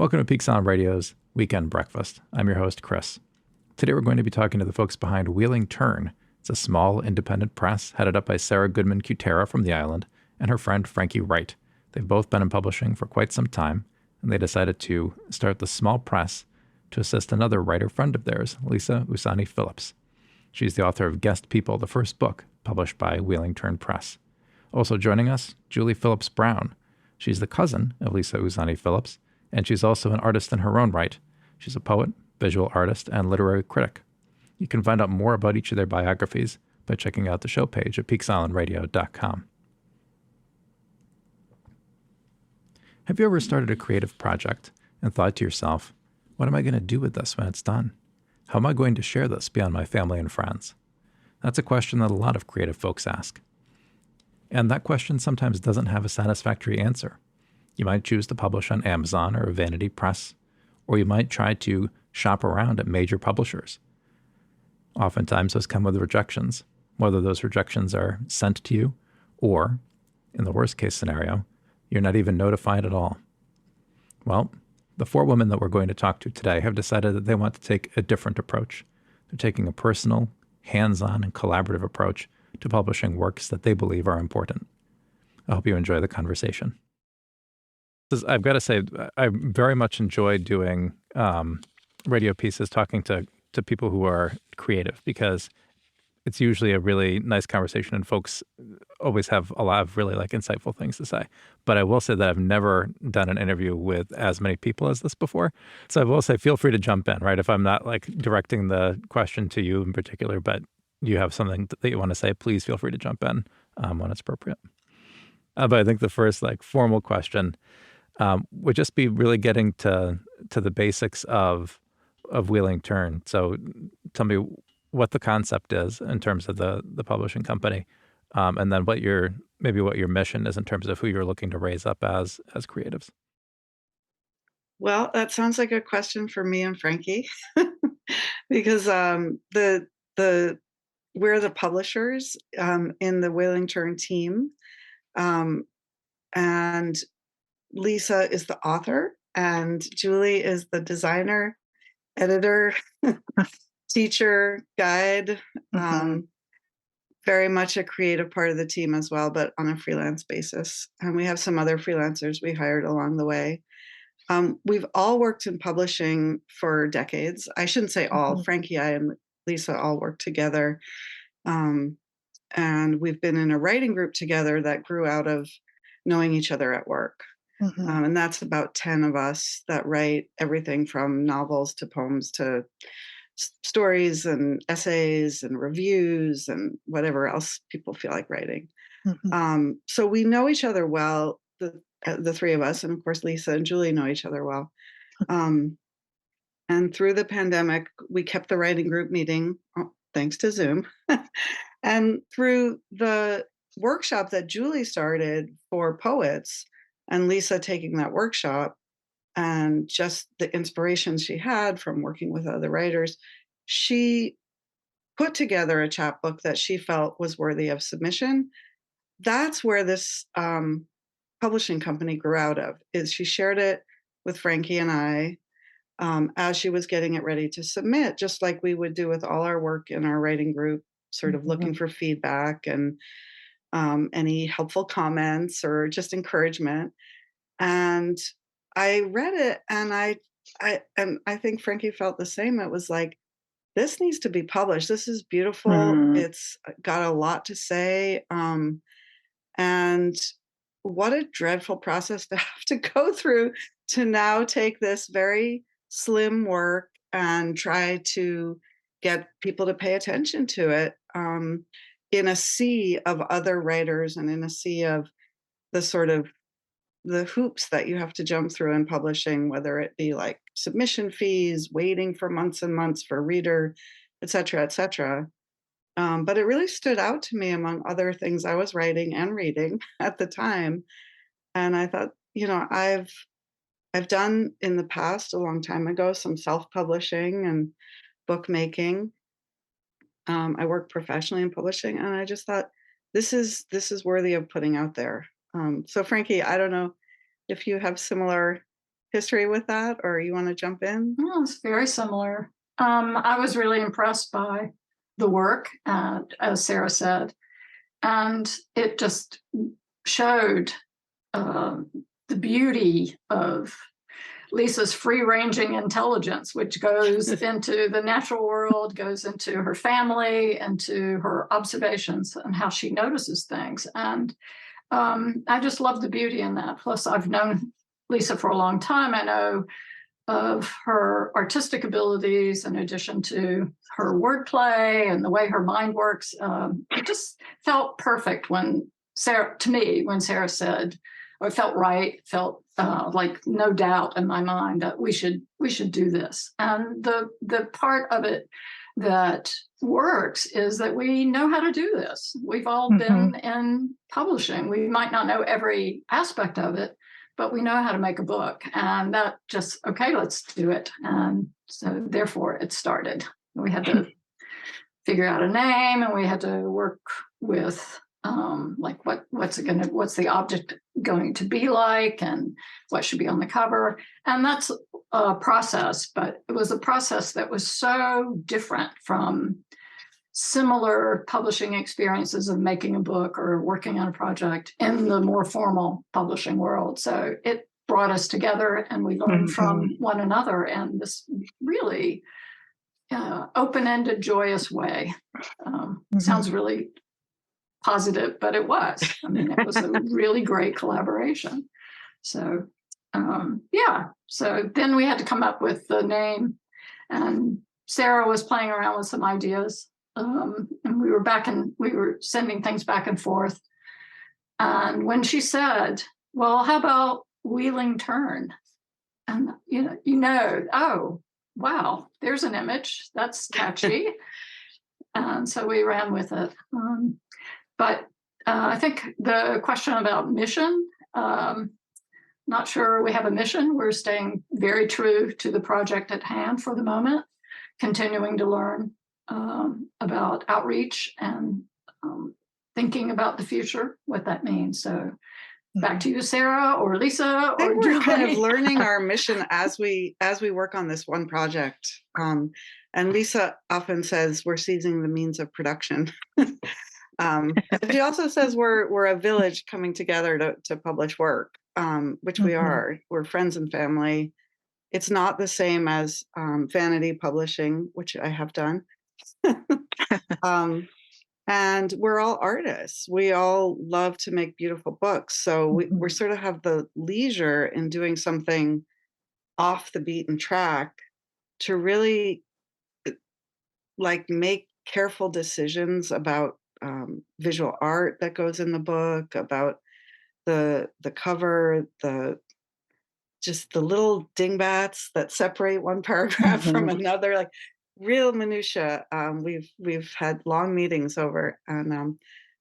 Welcome to Peak Sound Radio's Weekend Breakfast. I'm your host, Chris. Today we're going to be talking to the folks behind Wheeling Tern. It's a small independent press headed up by Sarah Goodman Cuetara from the island and her friend Frankie Wright. They've both been in publishing for quite some time, and they decided to start the small press to assist another writer friend of theirs, Lisa Usani Phillips. She's the author of Guest People, the first book published by Wheeling Tern Press. Also joining us, Julie Phillips Brown. She's the cousin of Lisa Usani Phillips, and she's also an artist in her own right. She's a poet, visual artist, and literary critic. You can find out more about each of their biographies by checking out the show page at peaksoundradio.com. Have you ever started a creative project and thought to yourself, what am I going to do with this when it's done? How am I going to share this beyond my family and friends? That's a question that a lot of creative folks ask. And that question sometimes doesn't have a satisfactory answer. You might choose to publish on Amazon or a vanity press, or you might try to shop around at major publishers. Oftentimes those come with rejections, whether those rejections are sent to you or, in the worst case scenario, you're not even notified at all. Well, the four women that we're going to talk to today have decided that they want to take a different approach. They're taking a personal, hands-on, and collaborative approach to publishing works that they believe are important. I hope you enjoy the conversation. I've got to say, I very much enjoy doing radio pieces, talking to people who are creative, because it's usually a really nice conversation and folks always have a lot of really insightful things to say. But I will say that I've never done an interview with as many people as this before. So I will say, feel free to jump in, right? If I'm not directing the question to you in particular, but you have something that you want to say, please feel free to jump in when it's appropriate. But I think the first formal question would just be really getting to the basics of Wheeling Tern. So tell me what the concept is in terms of the publishing company, and then what your mission is in terms of who you're looking to raise up as creatives. Well, that sounds like a question for me and Frankie, because we're the publishers in the Wheeling Tern team, and Lisa is the author, and Julie is the designer, editor, teacher, guide, very much a creative part of the team as well, but on a freelance basis. And we have some other freelancers we hired along the way. We've all worked in publishing for decades. I shouldn't say all. Frankie, I, and Lisa all worked together. And we've been in a writing group together that grew out of knowing each other at work. And that's about 10 of us that write everything from novels to poems to stories and essays and reviews and whatever else people feel like writing. So we know each other well, the three of us, and of course Lisa and Julie know each other well. And through the pandemic, we kept the writing group meeting, thanks to Zoom. And through the workshop that Julie started for poets, and Lisa taking that workshop, and just the inspiration she had from working with other writers, she put together a chapbook that she felt was worthy of submission. That's where this publishing company grew out of, is she shared it with Frankie and I as she was getting it ready to submit, just like we would do with all our work in our writing group, sort of looking for feedback and any helpful comments or just encouragement. And I read it, and I think Frankie felt the same. It was like, this needs to be published. This is beautiful. It's got a lot to say. And what a dreadful process to have to go through to now take this very slim work and try to get people to pay attention to it in a sea of other writers and in a sea of the sort of the hoops that you have to jump through in publishing, whether it be submission fees, waiting for months and months for a reader, et cetera, et cetera. But it really stood out to me among other things I was writing and reading at the time. And I thought, I've done in the past, a long time ago, some self-publishing and bookmaking. I work professionally in publishing, and I just thought, this is worthy of putting out there. So Frankie, I don't know if you have similar history with that, or you want to jump in? Oh, it's very similar. I was really impressed by the work, as Sarah said, and it just showed the beauty of Lisa's free-ranging intelligence, which goes into the natural world, goes into her family, into her observations and how she notices things. And I just love the beauty in that. Plus, I've known Lisa for a long time. I know of her artistic abilities in addition to her wordplay and the way her mind works. It just felt perfect when Sarah said, or it felt right, felt like no doubt in my mind that we should do this. And the part of it that works is that we know how to do this. We've all been in publishing. We might not know every aspect of it, but we know how to make a book, and that just, okay, let's do it. And so therefore it started. We had to figure out a name, and we had to work with like what's the object going to be like, and what should be on the cover. And that's a process, but it was a process that was so different from similar publishing experiences of making a book or working on a project in the more formal publishing world. So it brought us together, and we learned from one another in this really open-ended, joyous way. Sounds really positive, but it was. I mean, it was a really great collaboration. So so then we had to come up with the name, and Sarah was playing around with some ideas. And we were sending things back and forth. And when she said, well, how about Wheeling Tern? And, oh, wow, there's an image. That's catchy. And so we ran with it. But I think the question about mission, not sure we have a mission. We're staying very true to the project at hand for the moment, continuing to learn about outreach and thinking about the future, what that means. So back to you, Sarah or Lisa, or we're kind of learning our mission as we work on this one project. And Lisa often says we're seizing the means of production. She also says we're a village coming together to publish work, which we are. We're friends and family. It's not the same as vanity publishing, which I have done. And we're all artists. We all love to make beautiful books. So we sort of have the leisure in doing something off the beaten track to really like make careful decisions about visual art that goes in the book, about the cover, just the little dingbats that separate one paragraph from another, like real minutia. We've had long meetings over, and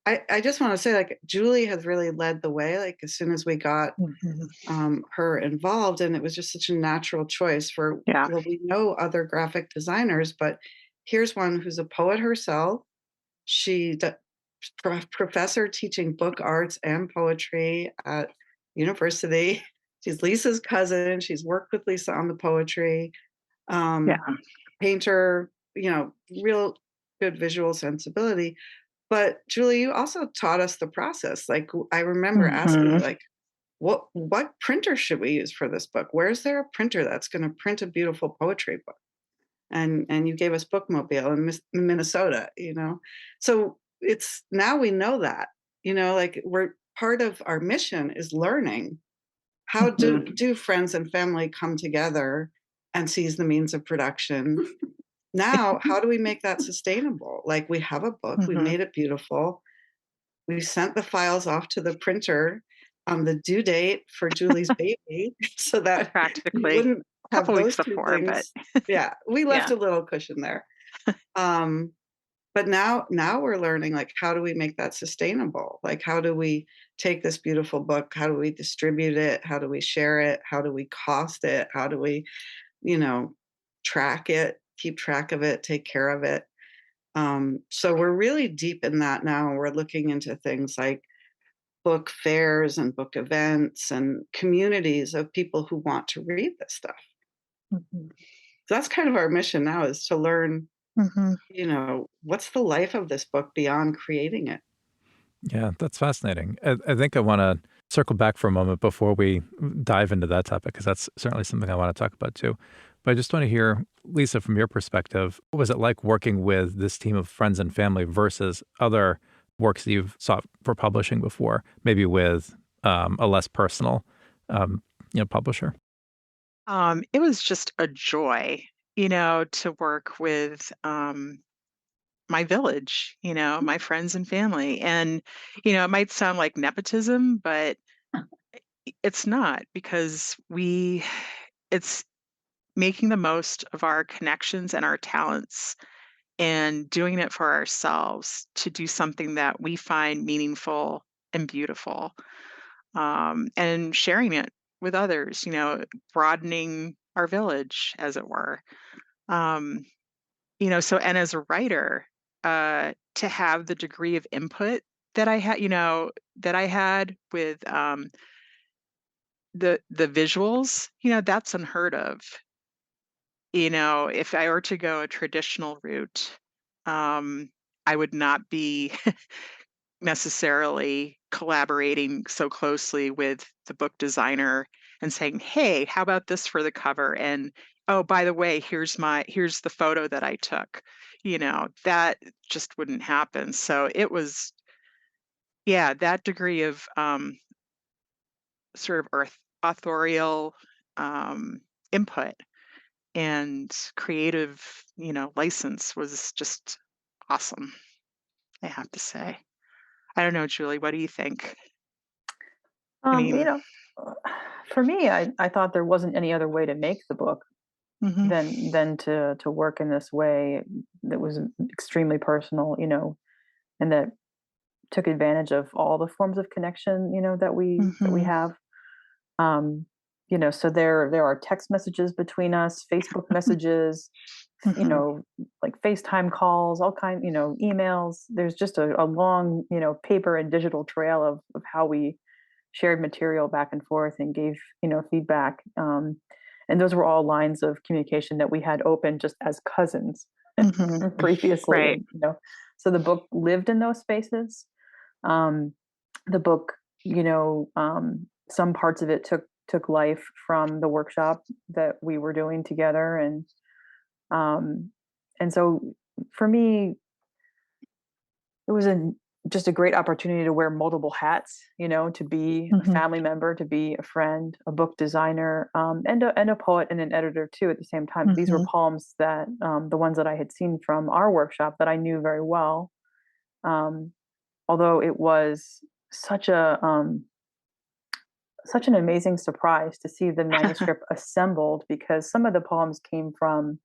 I just want to say, like, Julie has really led the way. Like, as soon as we got her involved, and it was just such a natural choice for. Well, we know other graphic designers, but here's one who's a poet herself. She professor teaching book arts and poetry at university. She's Lisa's cousin. She's worked with Lisa on the poetry. Painter, real good visual sensibility. But Julie, you also taught us the process. Like, I remember asking, like, what printer should we use for this book? Where's there a printer that's going to print a beautiful poetry book? And you gave us Bookmobile in Minnesota, So it's now we know that, like, we're part of our mission is learning how do friends and family come together and seize the means of production. Now, how do we make that sustainable? Like, we have a book, we made it beautiful. We sent the files off to the printer on the due date for Julie's baby, so that practically we wouldn't have those two before, things. But we left a little cushion there. But now we're learning, like, how do we make that sustainable? Like, how do we take this beautiful book? How do we distribute it? How do we share it? How do we cost it? How do we, track it, keep track of it, take care of it? So we're really deep in that now. We're looking into things like book fairs and book events and communities of people who want to read this stuff. Mm-hmm. So that's kind of our mission now, is to learn, Mm-hmm. what's the life of this book beyond creating it. Yeah, that's fascinating. I think I want to circle back for a moment before we dive into that topic, because that's certainly something I want to talk about too. But I just want to hear, Lisa, from your perspective, what was it like working with this team of friends and family versus other works that you've sought for publishing before, maybe with a less personal, publisher? It was just a joy, to work with my village, my friends and family. And, it might sound like nepotism, but it's not, because it's making the most of our connections and our talents and doing it for ourselves to do something that we find meaningful and beautiful, and sharing it with others, broadening our village, as it were. Um, so, and as a writer, to have the degree of input that I had with the visuals, that's unheard of. If I were to go a traditional route, I would not be necessarily collaborating so closely with the book designer and saying, "Hey, how about this for the cover?" And, "Oh, by the way, here's the photo that I took." That just wouldn't happen. So it was, yeah, that degree of sort of authorial input and creative, license was just awesome, I have to say. I don't know, Julie, what do you think? I mean, for me, I thought there wasn't any other way to make the book mhm, than to work in this way that was extremely personal, and that took advantage of all the forms of connection, that we mhm, have. Um, so there are text messages between us, Facebook messages, mhm, like FaceTime calls, all kind, emails. There's just a long, paper and digital trail of how we shared material back and forth and gave, feedback. And those were all lines of communication that we had open just as cousins mhm. previously. Right. And, so the book lived in those spaces. Um, the book, some parts of it took life from the workshop that we were doing together. Um, and so for me, it was just a great opportunity to wear multiple hats, to be a Mhm, family member, to be a friend, a book designer, and a poet and an editor too at the same time. These were mhm, poems that the ones that I had seen from our workshop that I knew very well. Um, Although it was such such an amazing surprise to see the manuscript assembled, because some of the poems came from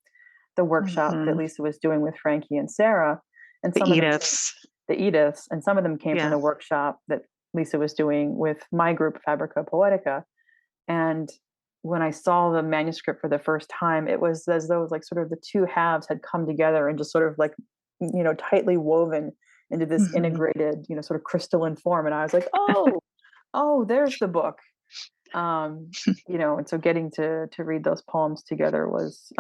the workshop that mhm. Lisa was doing with Frankie and Sarah, and The some of them came, Ediths. the Ediths, and some of them came from Yeah. the workshop that Lisa was doing with my group, Fabrica Poetica. And when I saw the manuscript for the first time, it was as though like sort of the two halves had come together and just sort of like, tightly woven into this Mhm, integrated, sort of crystalline form. And I was like, oh, there's the book. um and so getting to read those poems together was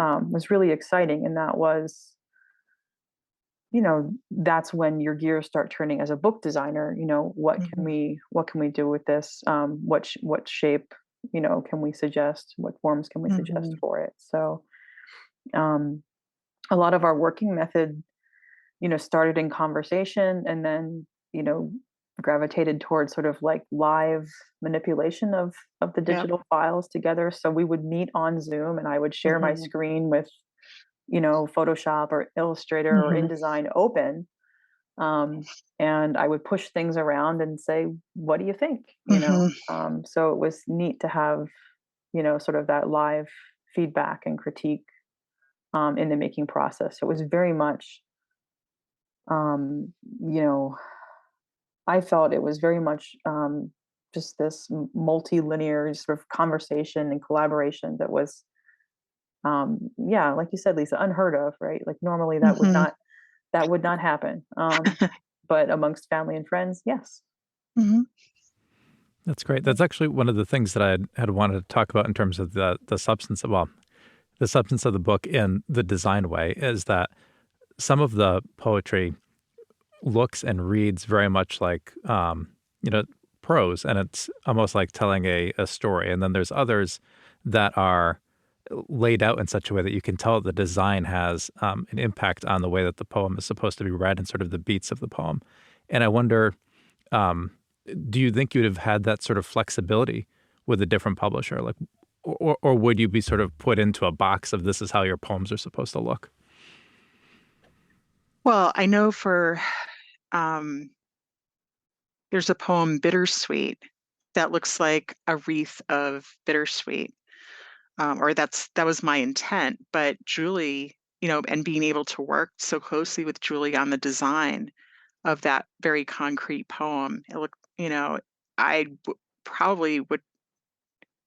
really exciting. And that was, that's when your gears start turning as a book designer. mhm, What can we do with this? What shape, can we suggest? What forms can we suggest mhm, for it? So um a lot of our working method, started in conversation, and then, gravitated towards sort of like live manipulation of the yep, digital files together. So we would meet on Zoom, and I would share my mhm, screen with, Photoshop or Illustrator or mhm, InDesign open. Um, and I would push things around and say, "What do you think?" mhm, So it was neat to have, sort of that live feedback and critique in the making process. So it was very much, um, you know, I felt it was very much just this multi-linear sort of conversation and collaboration that was, yeah, like you said, Lisa, unheard of, right? Like normally mhm, that would not happen. But amongst family and friends, yes. mhm. That's great. That's actually one of the things that I had wanted to talk about in terms of the substance of, well, the substance of the book in the design way is that some of the poetry looks and reads very much like, prose, and it's almost like telling a story. And then there's others that are laid out in such a way that you can tell the design has an impact on the way that the poem is supposed to be read and sort of the beats of the poem. And I wonder, do you think you'd have had that sort of flexibility with a different publisher? Like, or would you be sort of put into a box of this is how your poems are supposed to look? Well, I know for there's a poem, Bittersweet, that looks like a wreath of bittersweet, or that was my intent. But Julie, and being able to work so closely with Julie on the design of that very concrete poem, it looked, probably would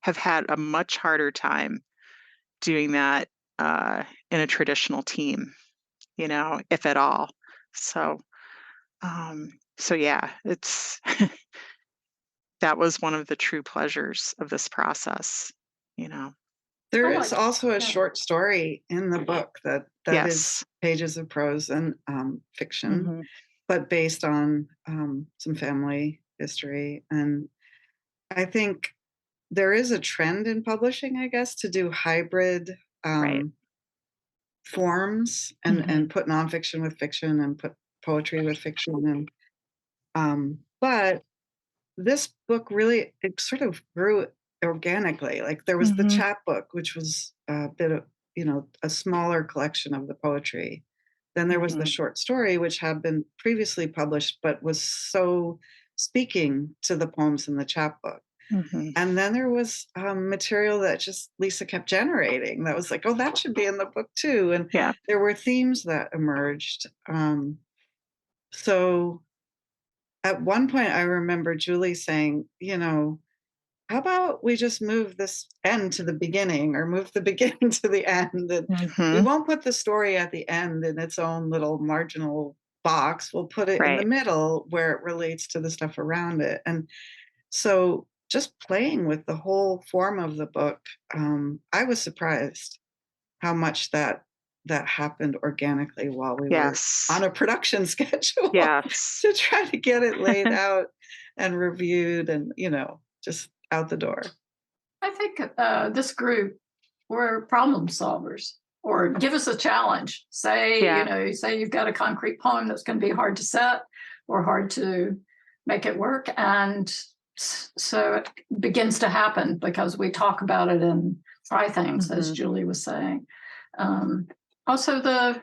have had a much harder time doing that in a traditional team, if at all. So, yeah, it's that was one of the true pleasures of this process. There I is like, also a yeah. short story in the book that Yes. is pages of prose and fiction, Mhm. but based on some family history. And I think there is a trend in publishing, I guess, to do hybrid Right. forms and put nonfiction with fiction and put poetry with fiction. And but this book really, it sort of grew organically. Like there was the Mhm. chapbook, which was a bit of, a smaller collection of the poetry. Then there was the Mhm. short story, which had been previously published, but was so speaking to the poems in the chapbook. Mhm. And then there was material that just Lisa kept generating that was like, oh, that should be in the book too. And Yeah. there were themes that emerged. So at one point, I remember Julie saying, how about we just move this end to the beginning or move the beginning to the end? And we Mhm. won't put the story at the end in its own little marginal box. We'll put it in the Right. middle where it relates to the stuff around it. And so just playing with the whole form of the book, I was surprised how much that happened organically while we were Yes. on a production schedule Yes. to try to get it laid out and reviewed and, just out the door. I think this group were problem solvers, or give us a challenge. Say, Yeah. say you've got a concrete poem that's going to be hard to set or hard to make it work. And so it begins to happen because we talk about it and try things, as Mhm. Julie was saying. Also, the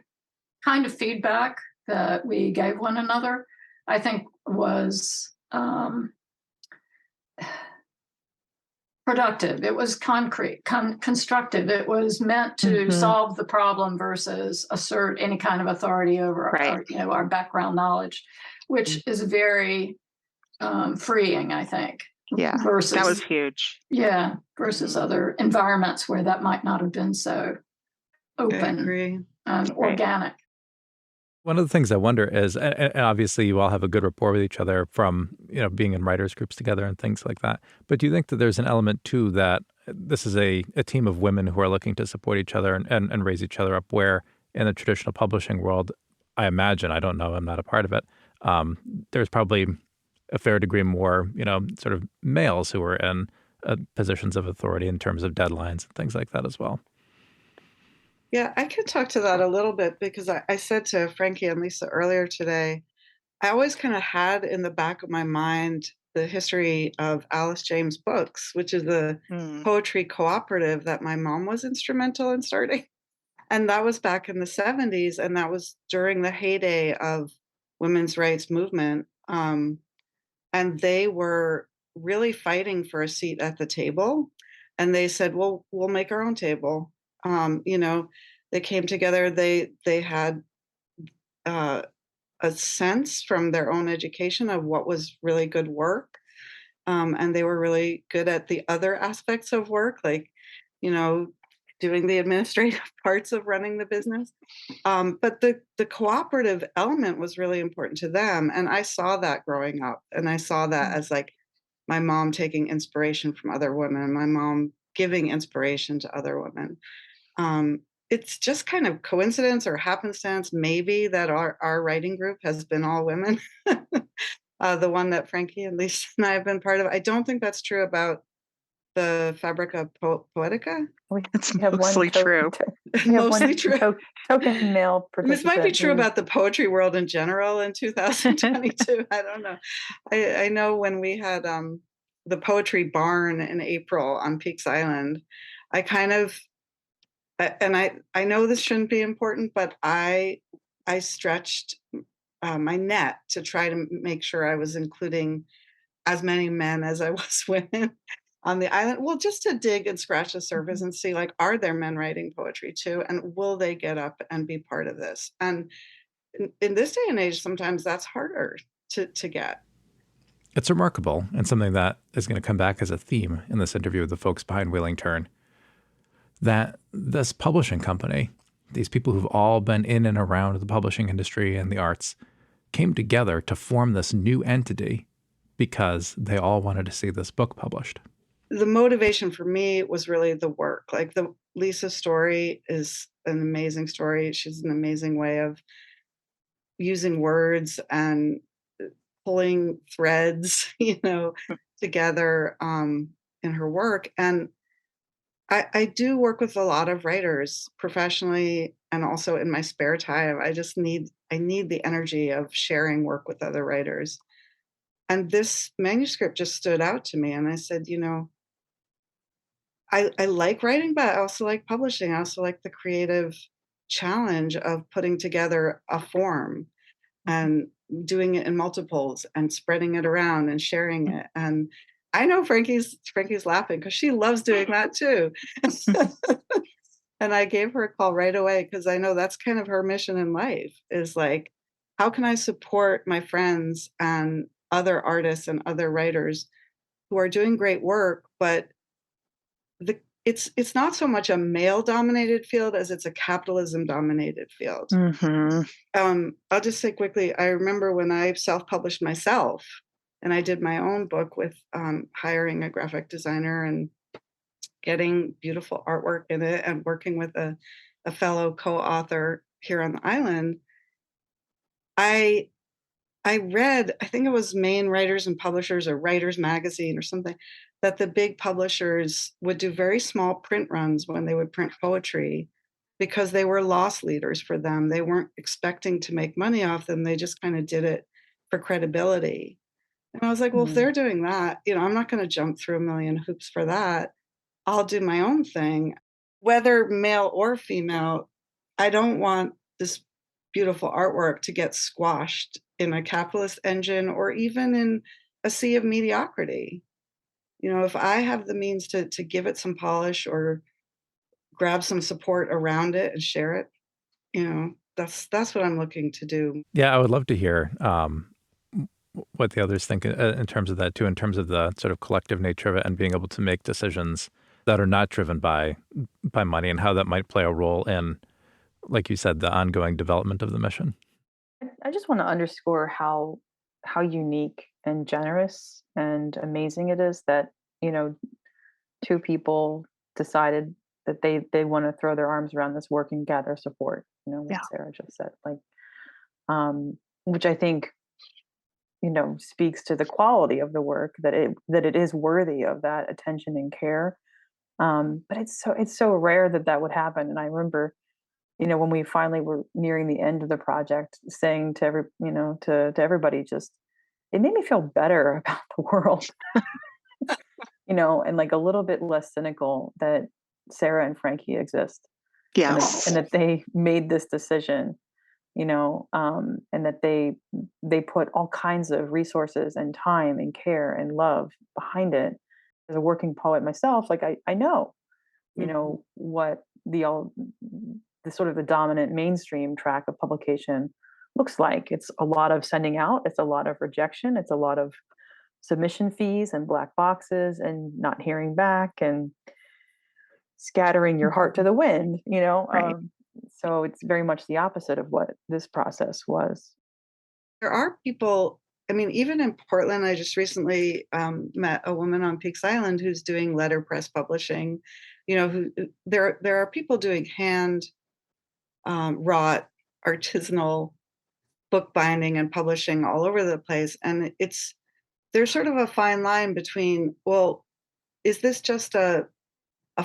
kind of feedback that we gave one another, I think, was productive. It was concrete, constructive. It was meant to Mhm. solve the problem versus assert any kind of authority over Right. our background knowledge, which is very freeing, I think. Yeah. Versus That was huge. versus Mhm. other environments where that might not have been so I open agree. and Right. organic. One of the things I wonder is, and obviously you all have a good rapport with each other from, being in writers groups together and things like that. But do you think that there's an element too that this is a team of women who are looking to support each other and raise each other up, where in the traditional publishing world, I imagine, I don't know, I'm not a part of it, there's probably a fair degree more, sort of males who are in positions of authority in terms of deadlines and things like that as well. Yeah, I could talk to that a little bit because I said to Frankie and Lisa earlier today, I always kind of had in the back of my mind the history of Alice James Books, which is a Mm. poetry cooperative that my mom was instrumental in starting. And that was back in the 70s, and that was during the heyday of women's rights movement. And they were really fighting for a seat at the table. And they said, well, we'll make our own table. They came together. They had uh, a sense from their own education of what was really good work. And they were really good at the other aspects of work, like, doing the administrative parts of running the business. But the cooperative element was really important to them. And I saw that growing up. And I saw that as like, my mom taking inspiration from other women, my mom giving inspiration to other women. It's just kind of coincidence or happenstance, maybe, that our writing group has been all women. The one that Frankie and Lisa and I have been part of. I don't think that's true about the Fabrica Poetica. It's We have mostly true. We have Mostly one true. token male This might be participant. true about the poetry world in general in 2022. I don't know. I know when we had the poetry barn in April on Peaks Island, I kind of, and I know this shouldn't be important, but I stretched my net to try to make sure I was including as many men as I was women on the island. Well, just to dig and scratch the surface and see, like, are there men writing poetry too? And will they get up and be part of this? And in this day and age, sometimes that's harder to get. It's remarkable, and something that is going to come back as a theme in this interview with the folks behind Wheeling Tern, that this publishing company, these people who've all been in and around the publishing industry and the arts, came together to form this new entity because they all wanted to see this book published. The motivation for me was really the work. Like, the Lisa story is an amazing story. She's an amazing way of using words and pulling threads, together in her work. And I do work with a lot of writers professionally and also in my spare time. I need the energy of sharing work with other writers. And this manuscript just stood out to me. And I said, I like writing, but I also like publishing. I also like the creative challenge of putting together a form and doing it in multiples and spreading it around and sharing it. And I know Frankie's laughing because she loves doing that too. And I gave her a call right away because I know that's kind of her mission in life, is like, how can I support my friends and other artists and other writers who are doing great work, but it's not so much a male dominated field as it's a capitalism dominated field. Mm-hmm. I'll just say quickly, I remember when I self-published myself and I did my own book with hiring a graphic designer and getting beautiful artwork in it and working with a fellow co-author here on the island. I read, I think it was Maine Writers and Publishers or Writers Magazine or something, that the big publishers would do very small print runs when they would print poetry because they were loss leaders for them. They weren't expecting to make money off them. They just kind of did it for credibility. And I was like, well, if they're doing that, I'm not going to jump through a million hoops for that. I'll do my own thing. Whether male or female, I don't want this beautiful artwork to get squashed in a capitalist engine or even in a sea of mediocrity. If I have the means to give it some polish or grab some support around it and share it, that's what I'm looking to do. Yeah, I would love to hear what the others think in terms of that too, in terms of the sort of collective nature of it and being able to make decisions that are not driven by money and how that might play a role in, like you said, the ongoing development of the mission. I just want to underscore how unique and generous and amazing it is that, two people decided that they want to throw their arms around this work and gather support, what Sarah just said, which I think, speaks to the quality of the work, that it is worthy of that attention and care. But it's so rare that would happen. And I remember, when we finally were nearing the end of the project, saying to to everybody, just, it made me feel better about the world, and like a little bit less cynical that Sarah and Frankie exist. Yes. And that they made this decision, and that they put all kinds of resources and time and care and love behind it. As a working poet myself, like I know, what the sort of the dominant mainstream track of publication looks like. It's a lot of sending out, it's a lot of rejection, it's a lot of submission fees and black boxes and not hearing back and scattering your heart to the wind, Right. So it's very much the opposite of what this process was. There are people I mean, even in Portland, I just recently met a woman on Peaks Island who's doing letterpress publishing. Who there are people doing hand wrought artisanal book binding and publishing all over the place, and there's sort of a fine line between, well, is this just a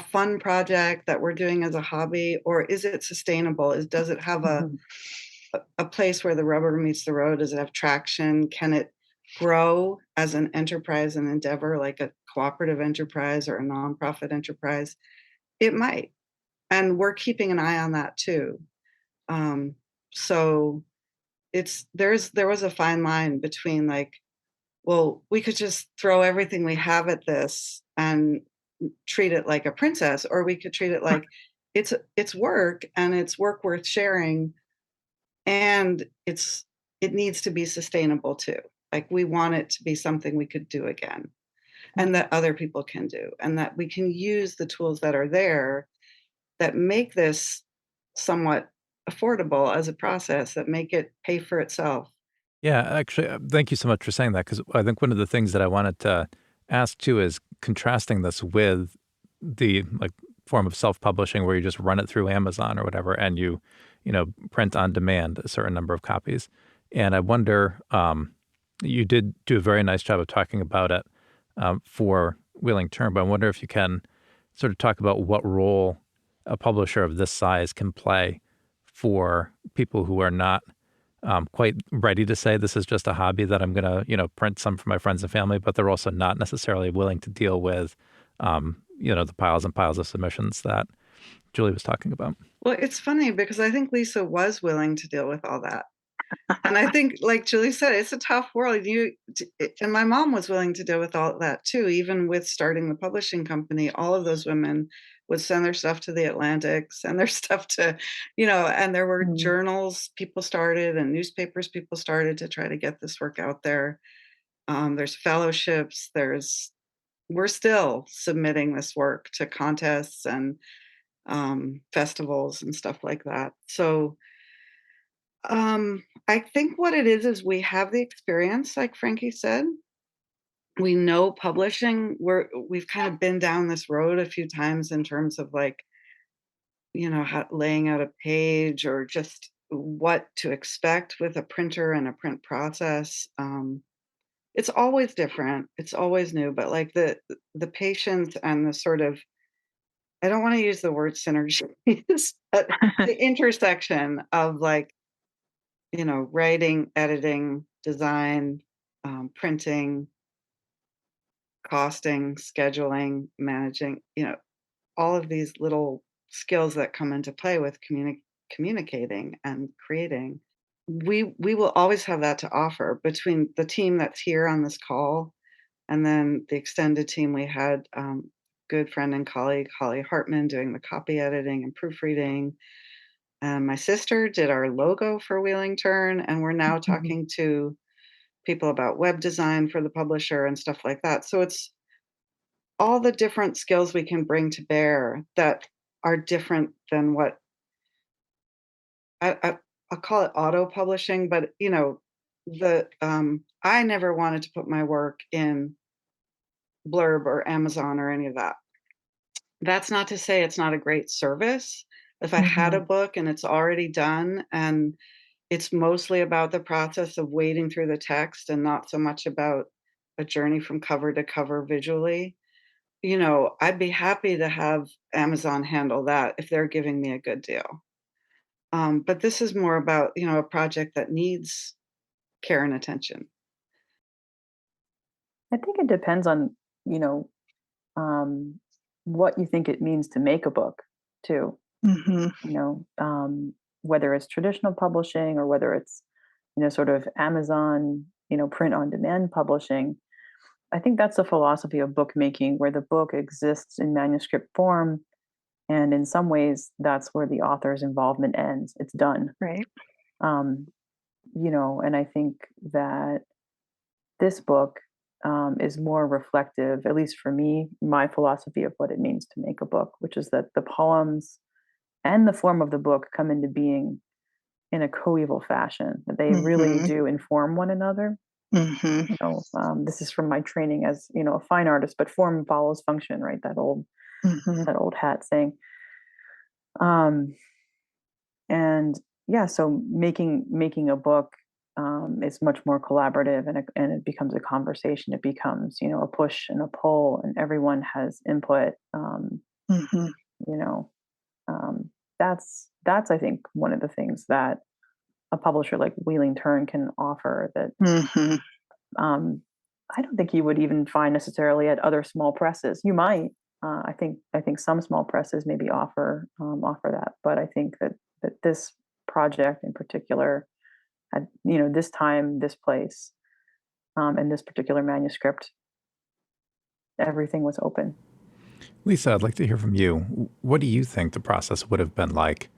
fun project that we're doing as a hobby, or is it sustainable? Does it have a place where the rubber meets the road? Does it have traction? Can it grow as an enterprise and endeavor, like a cooperative enterprise or a nonprofit enterprise? It might, and we're keeping an eye on that too. So there was a fine line between, like, well, we could just throw everything we have at this and treat it like a princess, or we could treat it like it's work, and it's work worth sharing, and it needs to be sustainable too. Like, we want it to be something we could do again, and that other people can do, and that we can use the tools that are there that make this somewhat affordable as a process, that make it pay for itself. Yeah, actually, thank you so much for saying that, because I think one of the things that I wanted to ask too is contrasting this with the form of self-publishing where you just run it through Amazon or whatever, and you print on demand a certain number of copies. And I wonder, you did do a very nice job of talking about it for Wheeling Tern, but I wonder if you can sort of talk about what role a publisher of this size can play for people who are not quite ready to say this is just a hobby that I'm going to, print some for my friends and family, but they're also not necessarily willing to deal with, the piles and piles of submissions that Julie was talking about. Well, it's funny because I think Lisa was willing to deal with all that. And I think, like Julie said, it's a tough world. And my mom was willing to deal with all that too. Even with starting the publishing company, all of those women would send their stuff to the Atlantic, send their stuff to, and there were journals people started and newspapers people started to try to get this work out there. There's fellowships. We're still submitting this work to contests and festivals and stuff like that. So I think what it is we have the experience, like Frankie said. We know publishing. We've kind of been down this road a few times in terms of, like, laying out a page or just what to expect with a printer and a print process. It's always different. It's always new, but like the patience and the sort of, I don't want to use the word synergy, but the intersection of, like, writing, editing, design, printing, costing, scheduling, managing, all of these little skills that come into play with communicating and creating. We will always have that to offer between the team that's here on this call and then the extended team. We had good friend and colleague Holly Hartman doing the copy editing and proofreading. My sister did our logo for Wheeling Tern, and we're now talking to people about web design for the publisher and stuff like that. So it's all the different skills we can bring to bear that are different than what I'll call it auto publishing, but I never wanted to put my work in Blurb or Amazon or any of that. That's not to say it's not a great service. If I had a book and it's already done and it's mostly about the process of wading through the text and not so much about a journey from cover to cover visually, I'd be happy to have Amazon handle that if they're giving me a good deal. But this is more about, a project that needs care and attention. I think it depends on, what you think it means to make a book too. Whether it's traditional publishing or whether it's, sort of Amazon, print on demand publishing. I think that's the philosophy of bookmaking, where the book exists in manuscript form. And in some ways, that's where the author's involvement ends. It's done. Right. And I think that this book is more reflective, at least for me, my philosophy of what it means to make a book, which is that the poems and the form of the book come into being in a coeval fashion, that they really do inform one another. Mm-hmm. This is from my training as, a fine artist, but form follows function, right? Mm-hmm. That old hat saying. Um, and yeah, so making a book is much more collaborative, and it becomes a conversation. It becomes, a push and a pull, and everyone has input. Mm-hmm. You know, that's I think one of the things that a publisher like Wheeling Tern can offer that Mm-hmm. I don't think you would even find necessarily at other small presses. You might. I think some small presses maybe offer that, but I think that this project in particular, at this time, this place, and this particular manuscript, everything was open. Lisa, I'd like to hear from you. What do you think the process would have been like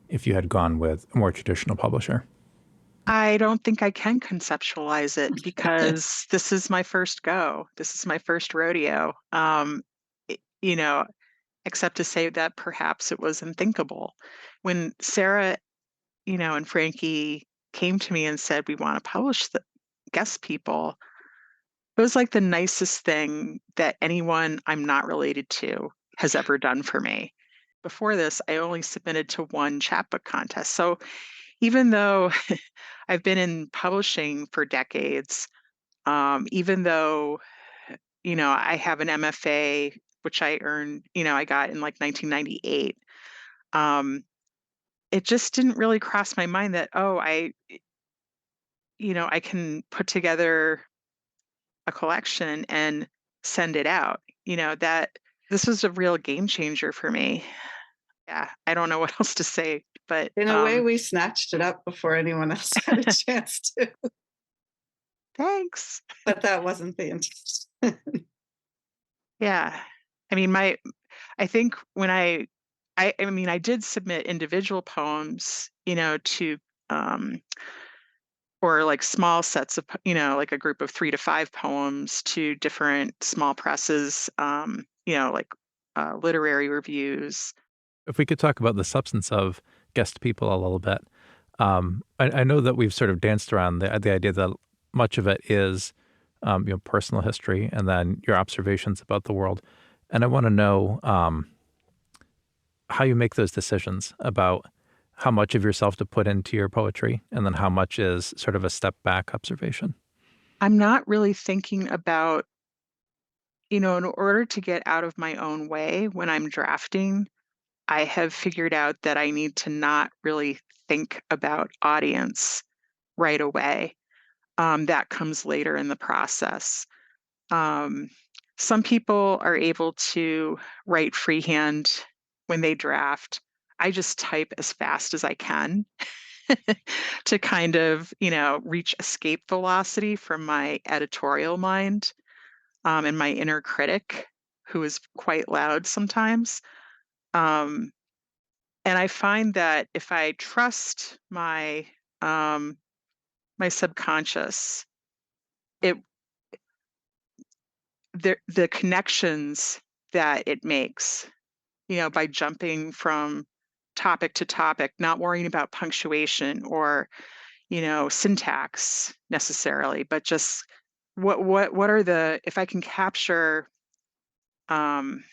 if you had gone with a more traditional publisher? I don't think I can conceptualize it because this is my first go. This is my first rodeo. It- you know, except to say that perhaps it was unthinkable. When Sarah, and Frankie came to me and said, we want to publish the guest people, it was like the nicest thing that anyone I'm not related to has ever done for me. Before this, I only submitted to one chapbook contest. So even though I've been in publishing for decades, even though, I have an MFA, which I earned, I got in like 1998, it just didn't really cross my mind that, I can put together a collection and send it out. That this was a real game changer for me. Yeah, I don't know what else to say, but In a way, we snatched it up before anyone else had a chance to. thanks. But that wasn't the intention. Yeah. I mean, I think when I did submit individual poems, to, or like small sets of, like a group of 3 to 5 poems to different small presses, like literary reviews. If we could talk about the substance of guest people a little bit. I know that we've sort of danced around the idea that much of it is, personal history and then your observations about the world. And I want to know how you make those decisions about how much of yourself to put into your poetry and then how much is sort of a step back observation. I'm not really thinking about, in order to get out of my own way when I'm drafting, I have figured out that I need to not really think about audience right away. That comes later in the process. Um, some people are able to write freehand when they draft. I just type as fast as I can to kind of, reach escape velocity from my editorial mind, and my inner critic, who is quite loud sometimes. Um, and I find that if I trust my subconscious, it the connections that it makes, by jumping from topic to topic, not worrying about punctuation or, syntax necessarily, but just what are if I can capture um,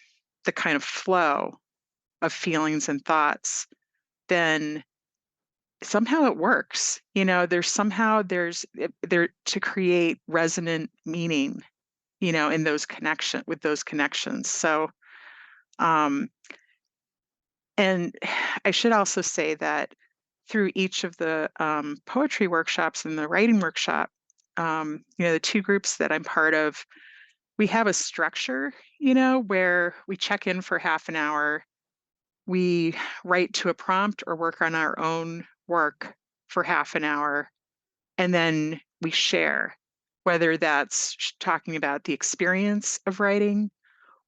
the kind of flow of feelings and thoughts, then somehow it works. There to create resonant meaning, in those connections. So, um, and I should also say that through each of the poetry workshops and the writing workshop, the 2 groups that I'm part of, we have a structure, where we check in for half an hour. We write to a prompt or work on our own work for half an hour, and then we share, whether that's talking about the experience of writing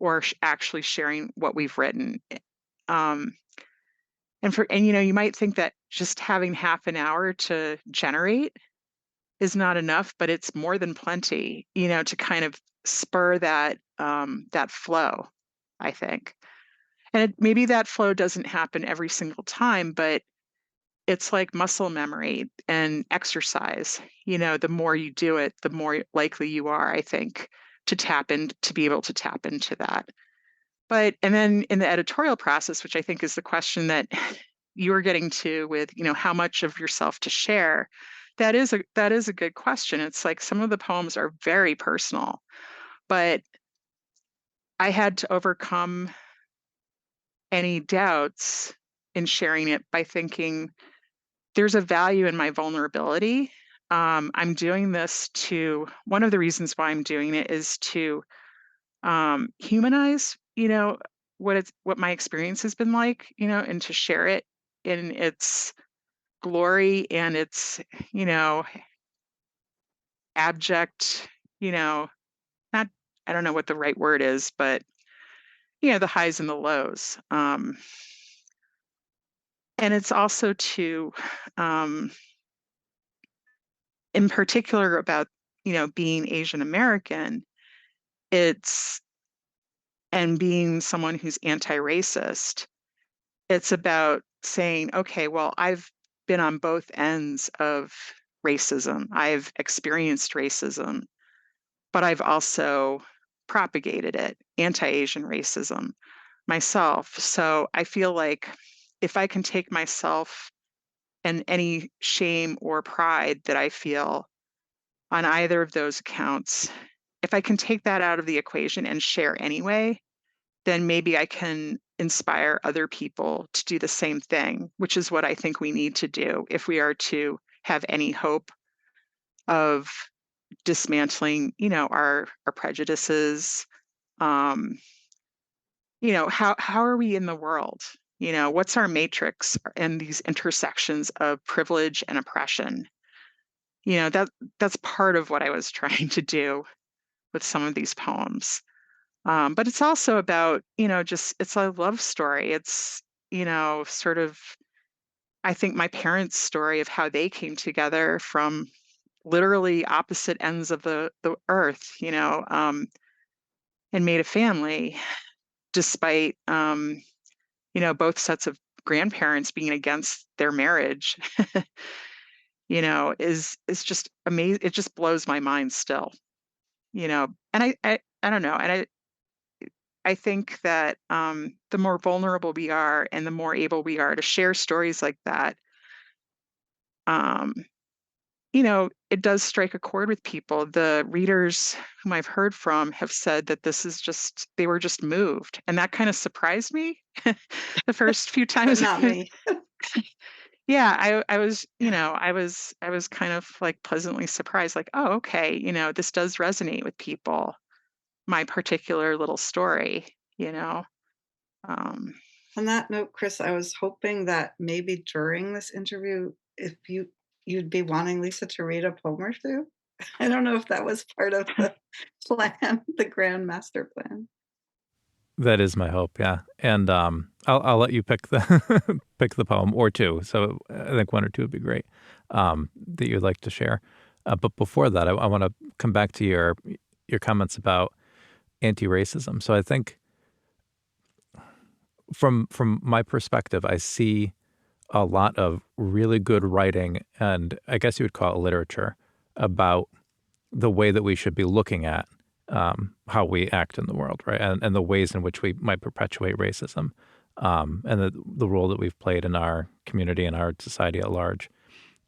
or actually sharing what we've written. Um, and you might think that just having half an hour to generate is not enough, but it's more than plenty, to kind of spur that flow, I think. And maybe that flow doesn't happen every single time, but it's like muscle memory and exercise. The more you do it, the more likely you are, I think, to be able to tap into that. And then in the editorial process, which I think is the question that you were getting to with, how much of yourself to share, that is a good question. It's like some of the poems are very personal, but I had to overcome any doubts in sharing it by thinking there's a value in my vulnerability. I'm doing this one of the reasons why I'm doing it is to humanize, what my experience has been like, and to share it in its glory and its, abject, not, I don't know what the right word is, but, the highs and the lows. And it's also in particular about, being Asian American, and being someone who's anti-racist, it's about saying, okay, well, I've been on both ends of racism. I've experienced racism, but I've also propagated it, anti-Asian racism myself. So I feel like if I can take myself and any shame or pride that I feel on either of those accounts, if I can take that out of the equation and share anyway, then maybe I can inspire other people to do the same thing, which is what I think we need to do if we are to have any hope of dismantling, our prejudices. How are we in the world? What's our matrix and these intersections of privilege and oppression? That's part of what I was trying to do with some of these poems. But it's also about, it's a love story. It's, sort of, I think my parents' story of how they came together from literally opposite ends of the earth, and made a family despite, both sets of grandparents being against their marriage, is just amazing. It just blows my mind still, and I don't know. And I think that the more vulnerable we are and the more able we are to share stories like that, it does strike a chord with people. The readers whom I've heard from have said that they were just moved. And that kind of surprised me the first few But times. not me. Yeah, I was, I was kind of like pleasantly surprised, like, oh, okay, this does resonate with people, my particular little story, Um, On that note, Chris, I was hoping that maybe during this interview, if you'd be wanting Lisa to read a poem or two. I don't know if that was part of the plan, the grand master plan. That is my hope, yeah. And I'll let you pick the pick the poem or two. So I think one or two would be great that you'd like to share. But before that, I want to come back to your comments about anti-racism. So I think from my perspective, I see a lot of really good writing, and I guess you would call it literature, about the way that we should be looking at how we act in the world, right? And the ways in which we might perpetuate racism, and the role that we've played in our community and our society at large.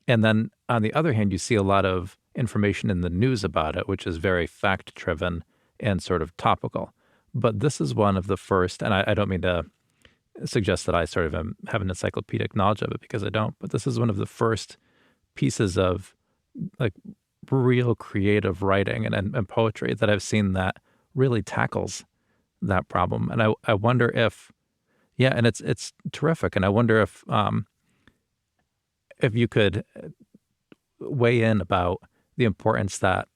And then on the other hand, you see a lot of information in the news about it, which is very fact-driven and sort of topical. But this is one of the first, and I don't mean to suggest that I sort of have an encyclopedic knowledge of it, because I don't, but this is one of the first pieces of like real creative writing and poetry that I've seen that really tackles that problem. And I wonder if, yeah, and it's terrific. And I wonder if you could weigh in about the importance that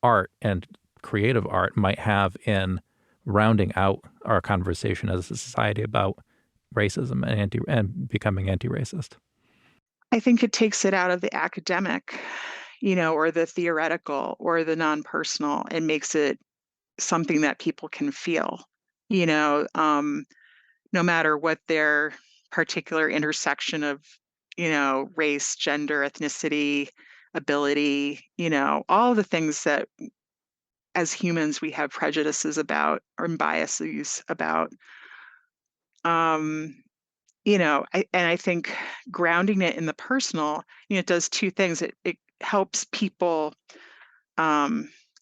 art and creative art might have in rounding out our conversation as a society about racism and becoming anti-racist. I think it takes it out of the academic, or the theoretical or the non-personal, and makes it something that people can feel, no matter what their particular intersection of race, gender, ethnicity, ability, all the things that as humans we have prejudices about or biases about. I think grounding it in the personal, it does two things. It helps people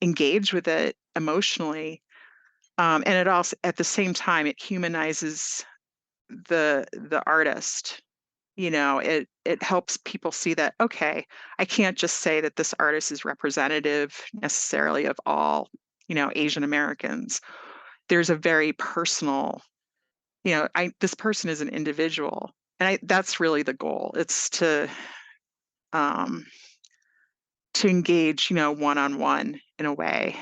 engage with it emotionally, and it also, at the same time, it humanizes the artist. It helps people see that, okay, I can't just say that this artist is representative necessarily of all, Asian Americans. There's a very personal, this person is an individual, and that's really the goal. It's to engage, one-on-one in a way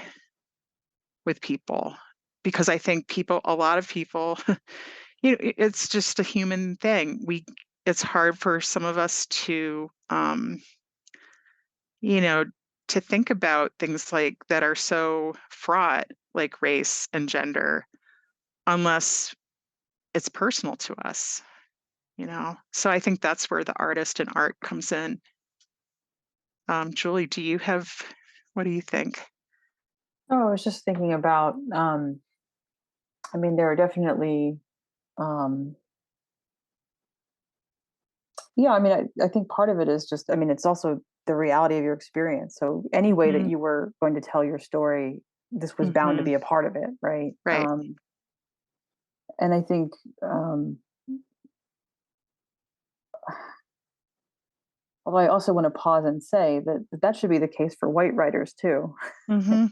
with people, because I think a lot of people, it's just a human thing. It's hard for some of us to, to think about things like that are so fraught, like race and gender, unless it's personal to us, So I think that's where the artist and art comes in. Julie, what do you think? Oh, I was just thinking about, there are definitely, yeah, I think part of it is just, it's also the reality of your experience. So any way that you were going to tell your story, this was bound to be a part of it, right? Right. And I think, although I also want to pause and say that should be the case for white writers too. Mm-hmm.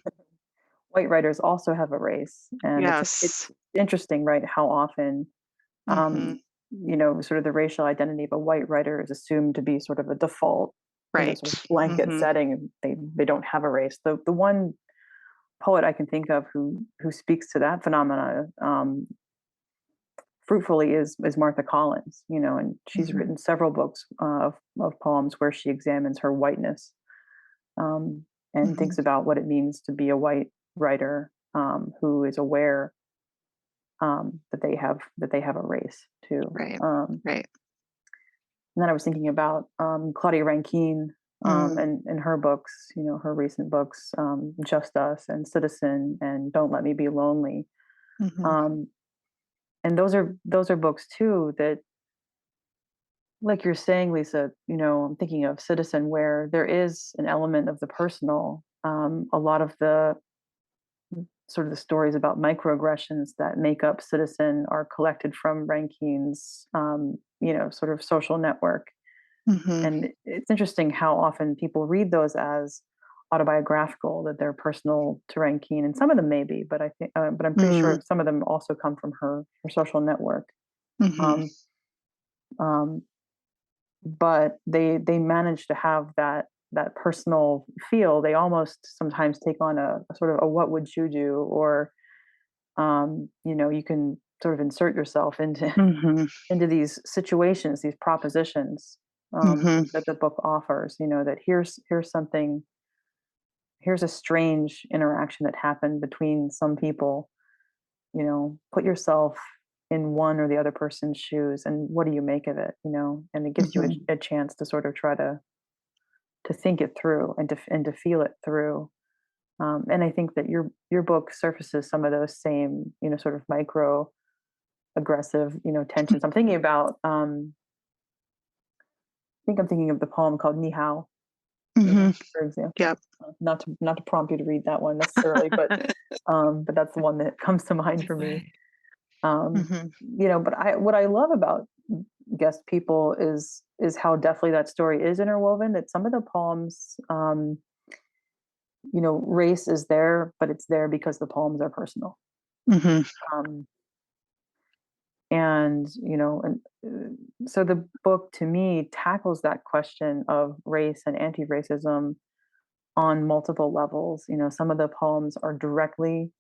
White writers also have a race, and Yes. it's interesting, right? How often, sort of the racial identity of a white writer is assumed to be sort of a default, right, sort of blanket setting. They don't have a race. The one poet I can think of who speaks to that phenomena fruitfully is Martha Collins, and she's written several books of poems where she examines her whiteness, and thinks about what it means to be a white writer who is aware that they have a race too. Right. Right. And then I was thinking about Claudia Rankine and her books, her recent books, Just Us and Citizen and Don't Let Me Be Lonely. And those are books too that, like you're saying, Lisa, I'm thinking of Citizen, where there is an element of the personal. A lot of the sort of the stories about microaggressions that make up Citizen are collected from Rankine's, sort of social network. And it's interesting how often people read those as autobiographical, that they're personal to Rankine, and some of them may be, but I'm pretty sure some of them also come from her social network. But they manage to have that personal feel. They almost sometimes take on a sort of a what would you do, or you can sort of insert yourself into these situations, these propositions that the book offers. That here's something, here's a strange interaction that happened between some people. Put yourself in one or the other person's shoes, and what do you make of it? And it gives you a chance to sort of try to think it through and to feel it through. And I think that your book surfaces some of those same, sort of micro aggressive, tensions. I'm thinking about, I think I'm thinking of the poem called Ni Hao, for example. Yep. Not to prompt you to read that one necessarily, but that's the one that comes to mind for me. But what I love about Guest People is how deftly that story is interwoven, that some of the poems, race is there, but it's there because the poems are personal. So the book to me tackles that question of race and anti-racism on multiple levels. Some of the poems are directly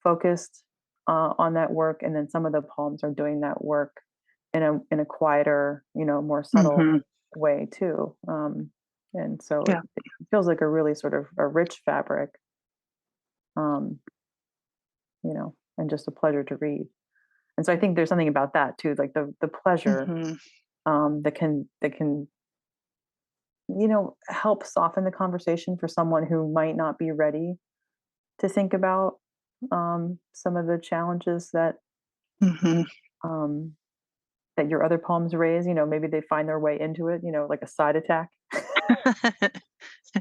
focused on that work, and then some of the poems are doing that work in a quieter, more subtle way too. And so it feels like a really sort of a rich fabric, and just a pleasure to read. And so I think there's something about that too, like the pleasure that can help soften the conversation for someone who might not be ready to think about some of the challenges that Hmm. um, that your other poems raise. Maybe they find their way into it. Like a side attack.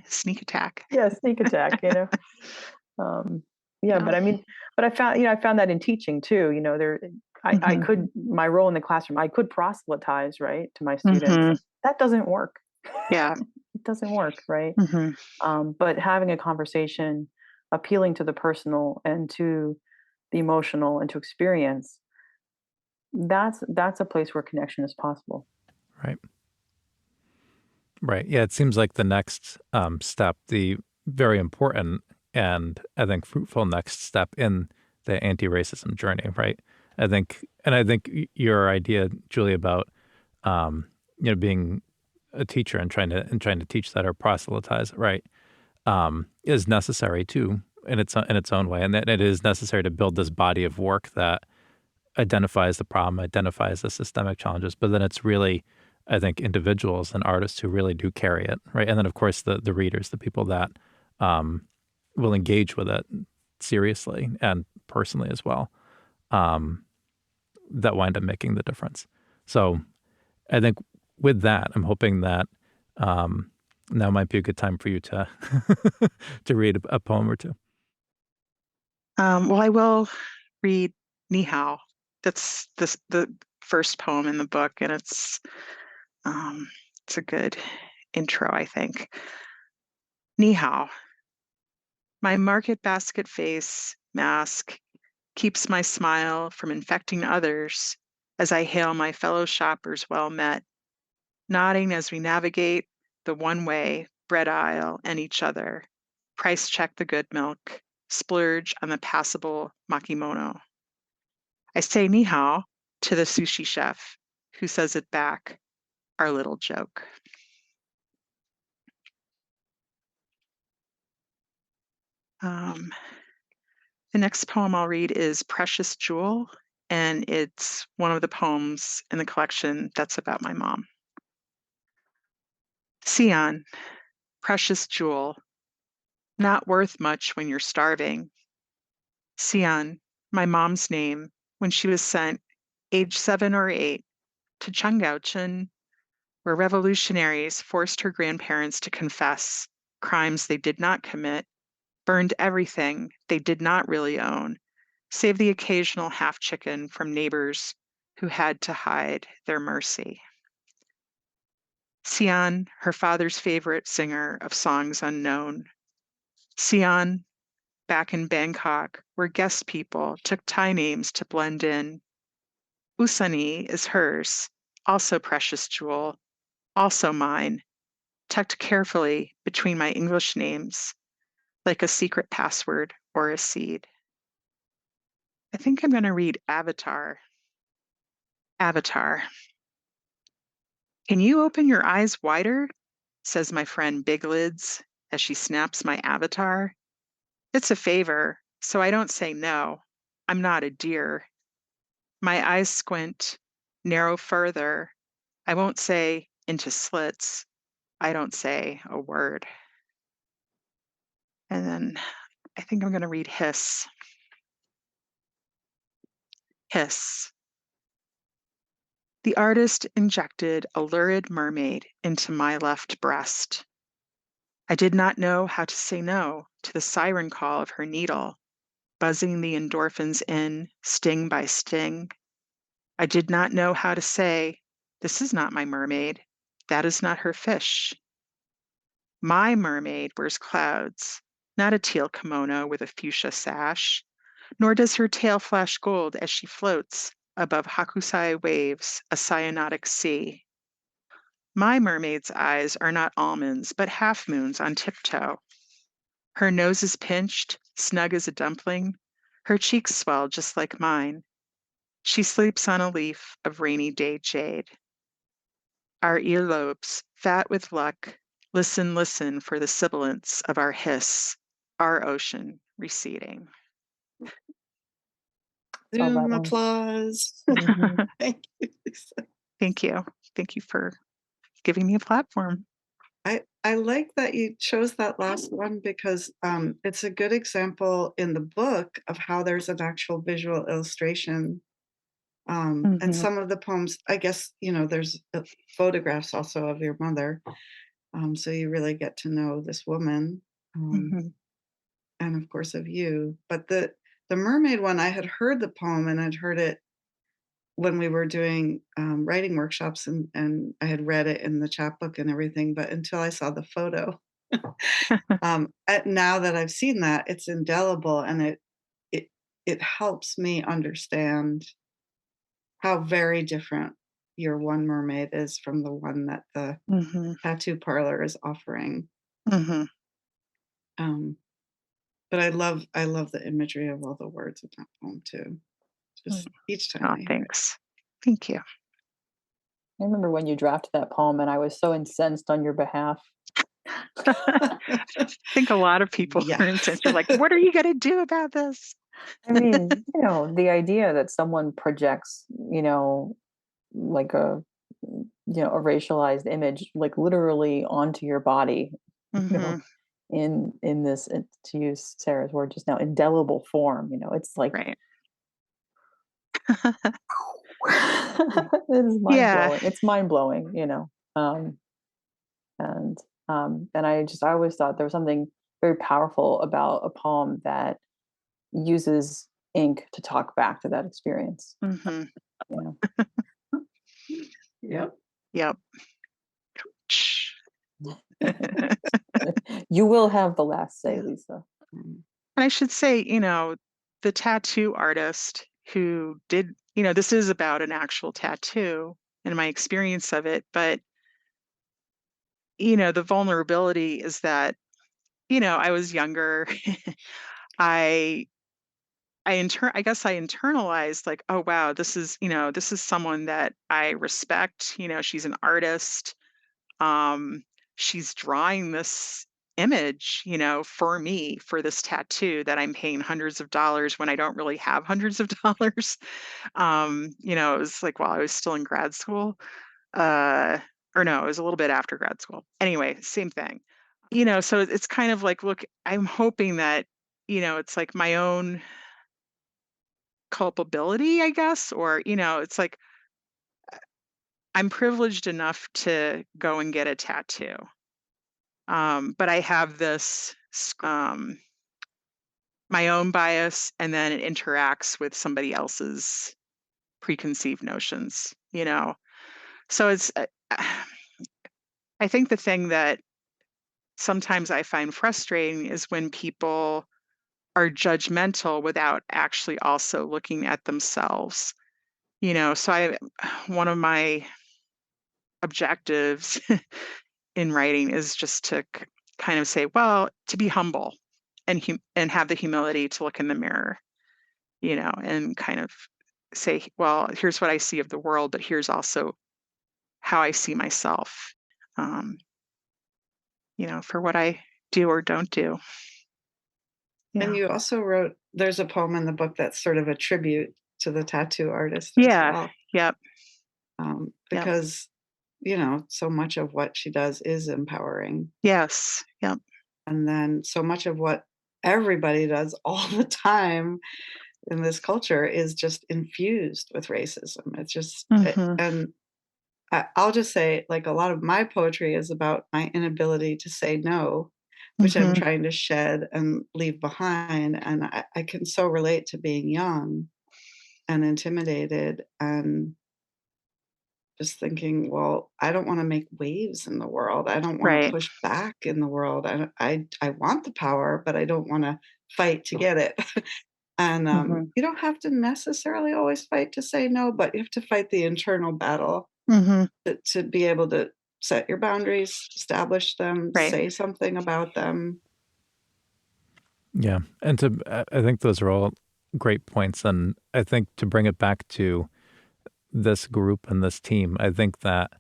Sneak attack. Yeah, sneak attack. Um, yeah, Yeah. but I found that in teaching too. I Mhm. could, my role in the classroom, I could proselytize, right, to my students. Mhm. That doesn't work. Yeah. It doesn't work, right? Mhm. But having a conversation, appealing to the personal and to the emotional and to experience, that's a place where connection is possible. Right. Right. Yeah, it seems like the next step, the very important and I think fruitful next step in the anti-racism journey, right? I think your idea, Julie, about being a teacher and trying to teach that or proselytize, right, is necessary too in its own way, and that it is necessary to build this body of work that identifies the problem, identifies the systemic challenges, but then it's really, I think, individuals and artists who really do carry it, right? And then, of course, the readers, the people that will engage with it seriously and personally as well, that wind up making the difference. So I think with that, I'm hoping that now might be a good time for you to to read a poem or two. Well, I will read Ni Hao. That's the first poem in the book, and it's a good intro, I think. Ni Hao. My market basket face mask keeps my smile from infecting others as I hail my fellow shoppers well met, nodding as we navigate the one-way bread aisle and each other, price check the good milk, splurge on the passable makimono. I say ni hao to the sushi chef, who says it back, our little joke. Um, the next poem I'll read is Precious Jewel, and it's one of the poems in the collection that's about my mom. Sion, precious jewel, not worth much when you're starving. Sion, my mom's name, when she was sent, age 7 or 8, to Changgaochen, where revolutionaries forced her grandparents to confess crimes they did not commit, burned everything they did not really own, save the occasional half chicken from neighbors who had to hide their mercy. Sion, her father's favorite singer of songs unknown. Sion, back in Bangkok, where guest people took Thai names to blend in. Usani is hers, also precious jewel, also mine, tucked carefully between my English names, like a secret password or a seed. I think I'm going to read Avatar. Avatar. Can you open your eyes wider? Says my friend Big Lids as she snaps my avatar. It's a favor, so I don't say no. I'm not a deer. My eyes squint, narrow further. I won't say into slits. I don't say a word. And then I think I'm going to read Hiss. Hiss. The artist injected a lurid mermaid into my left breast. I did not know how to say no to the siren call of her needle, buzzing the endorphins in, sting by sting. I did not know how to say, this is not my mermaid. That is not her fish. My mermaid wears clouds, not a teal kimono with a fuchsia sash, nor does her tail flash gold as she floats above Hakusai waves, a cyanotic sea. My mermaid's eyes are not almonds, but half moons on tiptoe. Her nose is pinched, snug as a dumpling. Her cheeks swell just like mine. She sleeps on a leaf of rainy day jade. Our earlobes, fat with luck, listen, listen for the sibilance of our hiss, our ocean receding. Saw that Zoom one. applause. Mhm. Thank you, Lisa. Thank you. thank you for giving me a platform. I like that you chose that last one because it's a good example in the book of how there's an actual visual illustration. And some of the poems, I guess, there's photographs also of your mother. So you really get to know this woman, and of course of you. But the mermaid one, I had heard the poem and I'd heard it when we were doing writing workshops, and I had read it in the chapbook and everything, but until I saw the photo, now that I've seen that, it's indelible, and it helps me understand how very different your one mermaid is from the one that the tattoo parlor is offering. But I love the imagery of all the words in that poem too. Just each time I hear thanks. Thank you. I remember when you drafted that poem and I was so incensed on your behalf. I think a lot of people are incensed. They're like, what are you going to do about this? I mean, the idea that someone projects, like a racialized image, like literally onto your body, in this, to use Sarah's word just now, indelible form, it's like, right. It is mind-blowing. It's mind-blowing, and I always thought there was something very powerful about a poem that uses ink to talk back to that experience. Yep. You will have the last say, Lisa. And I should say, the tattoo artist who did, this is about an actual tattoo and my experience of it, but the vulnerability is that, I was younger. I guess I internalized like, oh wow, this is someone that I respect. She's an artist. She's drawing this image, for me, for this tattoo that I'm paying hundreds of dollars when I don't really have hundreds of dollars. It was like while I was still in grad school. Or no, it was a little bit after grad school. Anyway, same thing. So it's kind of like, look, I'm hoping that, it's like my own culpability, I guess, or, it's like I'm privileged enough to go and get a tattoo. But I have this, my own bias, and then it interacts with somebody else's preconceived notions, So it's, I think the thing that sometimes I find frustrating is when people are judgmental without actually also looking at themselves. So one of my objectives in writing is just to kind of say, well, to be humble and have the humility to look in the mirror, and kind of say, well, here's what I see of the world, but here's also how I see myself, for what I do or don't do. And you also wrote, there's a poem in the book that's sort of a tribute to the tattoo artist as well. Yep. Because, so much of what she does is empowering. Yes. Yep. And then so much of what everybody does all the time in this culture is just infused with racism. It's just, and I'll just say, like, a lot of my poetry is about my inability to say no, which I'm trying to shed and leave behind. And I can so relate to being young and intimidated and just thinking, well, I don't want to make waves in the world. I don't want to push back in the world. I want the power, but I don't want to fight to get it. And you don't have to necessarily always fight to say no, but you have to fight the internal battle to be able to set your boundaries, establish them, say something about them. Yeah. And I think those are all great points. And I think to bring it back to this group and this team, I think that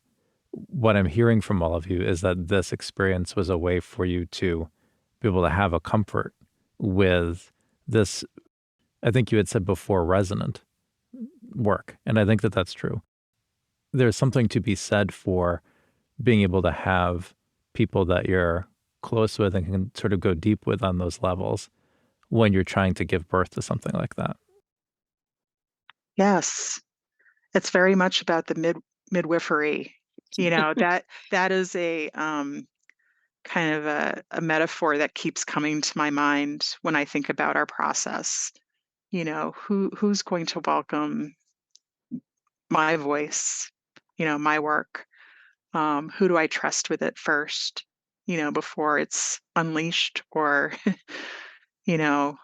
what I'm hearing from all of you is that this experience was a way for you to be able to have a comfort with this. I think you had said before, resonant work. And I think that that's true. there's something to be said for being able to have people that you're close with and can sort of go deep with on those levels when you're trying to give birth to something like that. Yes, it's very much about the midwifery. That is a kind of a metaphor that keeps coming to my mind when I think about our process. Who's going to welcome my voice, my work? Who do I trust with it first, before it's unleashed or, you know,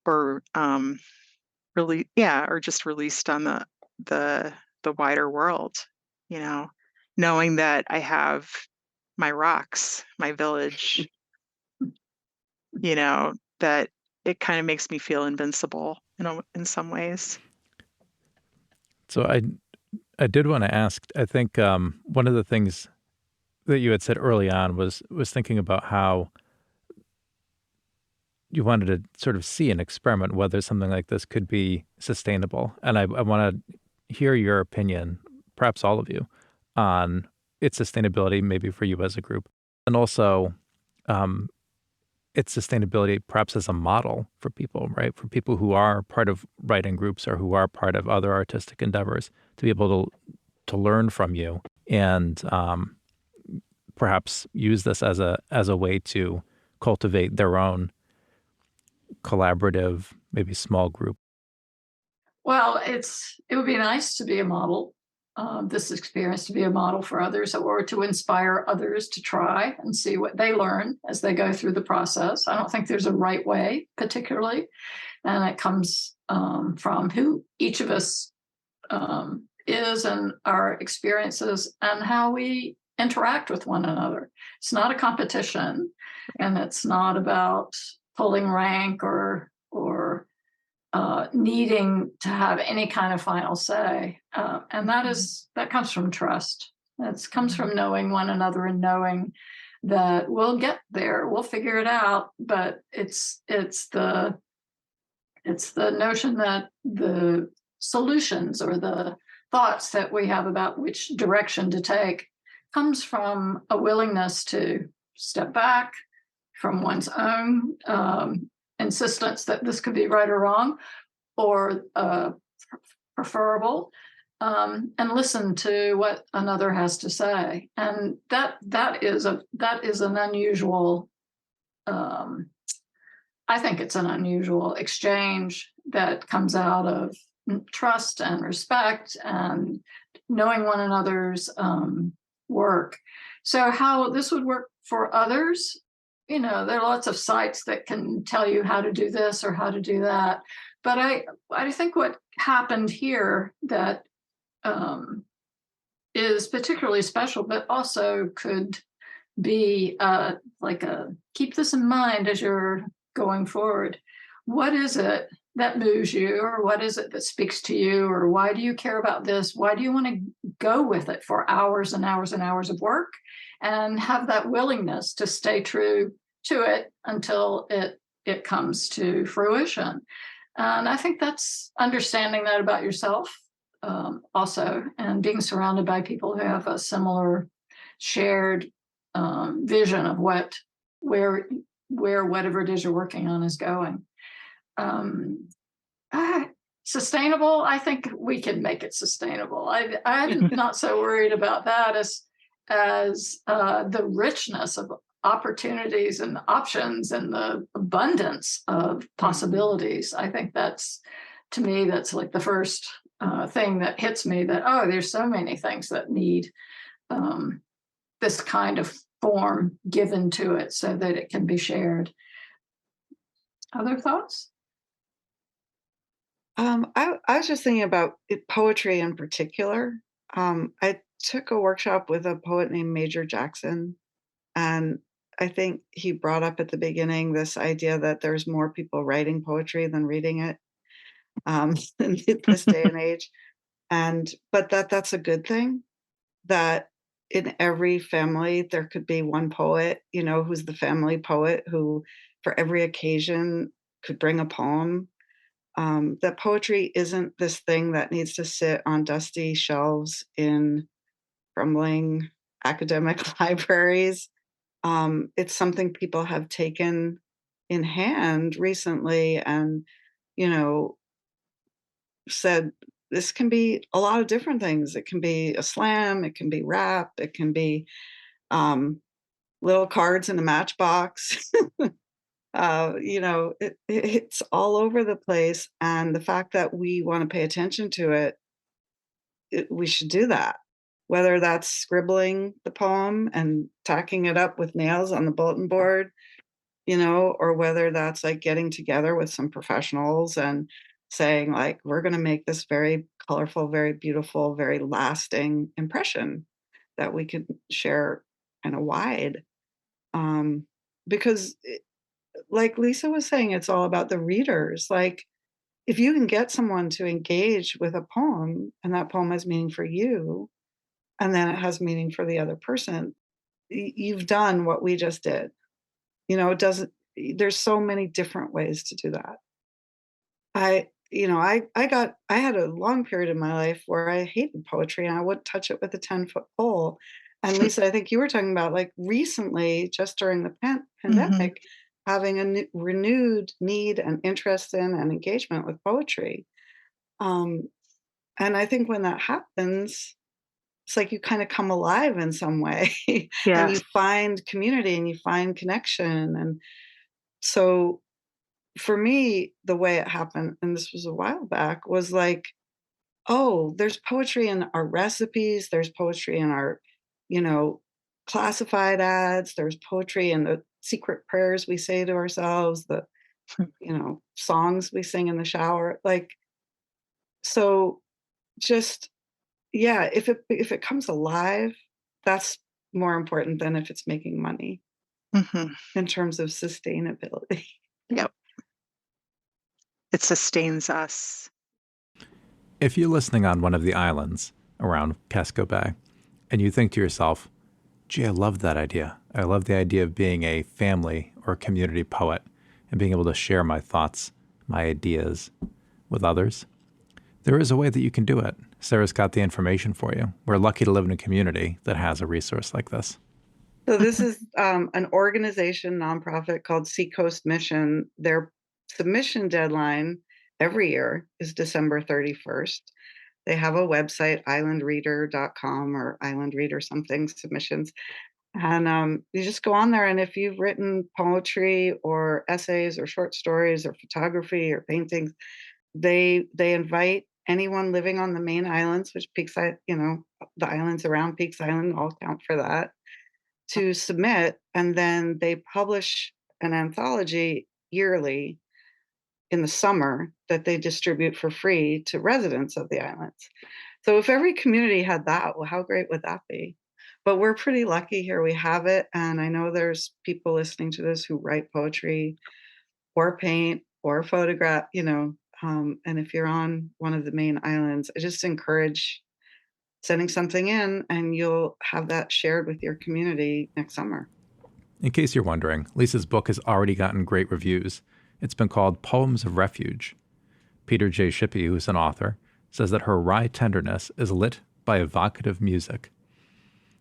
or really, yeah, or just released on the the wider world, you know, knowing that I have my rocks, my village, that it kind of makes me feel invincible in some ways. So I did want to ask, I think one of the things that you had said early on was thinking about how you wanted to sort of see and experiment whether something like this could be sustainable. And I want to hear your opinion, perhaps all of you, on its sustainability, maybe for you as a group, and also its sustainability perhaps as a model for people, right? For people who are part of writing groups or who are part of other artistic endeavors to be able to learn from you and perhaps use this as a way to cultivate their own collaborative, maybe small group. Well, it would be nice to be a model, this experience to be a model for others, or to inspire others to try and see what they learn as they go through the process. I don't think there's a right way, particularly, and it comes from who each of us is and our experiences and how we interact with one another. It's not a competition, and it's not about pulling rank or needing to have any kind of final say, and that comes from trust. That comes from knowing one another and knowing that we'll get there, we'll figure it out. But it's the notion that the solutions or the thoughts that we have about which direction to take comes from a willingness to step back from one's own insistence that this could be right or wrong or preferable, and listen to what another has to say. And that is an unusual, I think it's an unusual exchange that comes out of trust and respect and knowing one another's work. So how this would work for others, there are lots of sites that can tell you how to do this or how to do that. But I think what happened here that is particularly special, but also could be keep this in mind as you're going forward. What is it that moves you, or what is it that speaks to you, or why do you care about this? Why do you want to go with it for hours and hours and hours of work, and have that willingness to stay true to it until it comes to fruition? And I think that's understanding that about yourself, also, and being surrounded by people who have a similar shared vision of where whatever it is you're working on is going. Sustainable, I think we can make it sustainable. I'm not so worried about that as the richness of opportunities and options and the abundance of possibilities. I think that's like the first thing that hits me, that, there's so many things that need this kind of form given to it so that it can be shared. Other thoughts? I was just thinking about poetry in particular. I took a workshop with a poet named Major Jackson, and I think he brought up at the beginning this idea that there's more people writing poetry than reading it in this day and age. But that's a good thing, that in every family there could be one poet, who's the family poet, who for every occasion could bring a poem. that poetry isn't this thing that needs to sit on dusty shelves in crumbling academic libraries. It's something people have taken in hand recently and, you know, said this can be a lot of different things. It can be a slam, it can be rap, it can be little cards in a matchbox. It's all over the place. And the fact that we want to pay attention to it, we should do that. Whether that's scribbling the poem and tacking it up with nails on the bulletin board, or whether that's like getting together with some professionals and saying like, we're going to make this very colorful, very beautiful, very lasting impression that we could share kind of wide. Because like Lisa was saying, it's all about the readers. Like, if you can get someone to engage with a poem and that poem has meaning for you, and then it has meaning for the other person, you've done what we just did. It doesn't, there's so many different ways to do that. I had a long period in my life where I hated poetry and I wouldn't touch it with a 10-foot pole. And Lisa, I think you were talking about like recently, just during the pandemic, having a renewed need and interest in and engagement with poetry. And I think when that happens, it's like you kind of come alive in some way and you find community and you find connection. And so for me, the way it happened, and this was a while back, was like, oh, there's poetry in our recipes. There's poetry in our, classified ads. There's poetry in the secret prayers we say to ourselves, the, songs we sing in the shower. Like, so just, yeah, if it comes alive, that's more important than if it's making money in terms of sustainability. Yep. It sustains us. If you're listening on one of the islands around Casco Bay and you think to yourself, gee, I love that idea. I love the idea of being a family or community poet and being able to share my thoughts, my ideas with others. There is a way that you can do it. Sarah's got the information for you. We're lucky to live in a community that has a resource like this. So this is an organization, nonprofit called Seacoast Mission. Their submission deadline every year is December 31st. They have a website, islandreader.com or islandreader something submissions. And you just go on there, and if you've written poetry or essays or short stories or photography or paintings, they invite anyone living on the main islands, which the islands around Peaks Island all count for that, to submit, and then they publish an anthology yearly in the summer that they distribute for free to residents of the islands. So if every community had that, well, how great would that be? But we're pretty lucky here. We have it. And I know there's people listening to this who write poetry or paint or photograph, and if you're on one of the main islands, I just encourage sending something in, and you'll have that shared with your community next summer. In case you're wondering, Lisa's book has already gotten great reviews. It's been called Poems of Refuge. Peter J. Shippey, who's an author, says that her wry tenderness is lit by evocative music.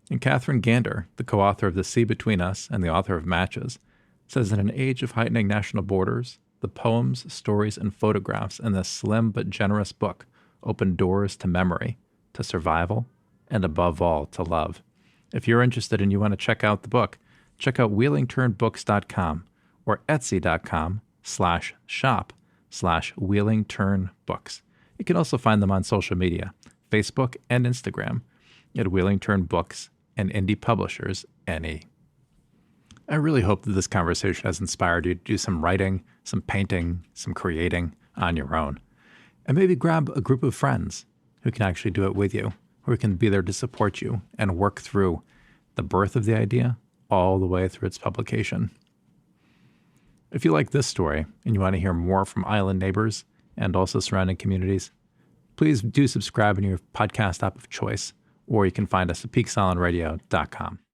And Catherine Gander, the co-author of The Sea Between Us and the author of Matches, says in an age of heightening national borders, the poems, stories, and photographs in this slim but generous book open doors to memory, to survival, and above all, to love. If you're interested and you want to check out the book, check out wheelingternbooks.com or etsy.com/shop/wheelingternbooks. You can also find them on social media, Facebook and Instagram, at Wheeling Tern Books and Indie Publishers NE. I really hope that this conversation has inspired you to do some writing, some painting, some creating on your own. And maybe grab a group of friends who can actually do it with you, who can be there to support you and work through the birth of the idea all the way through its publication. If you like this story and you want to hear more from island neighbors and also surrounding communities, please do subscribe in your podcast app of choice, or you can find us at peaksislandradio.com.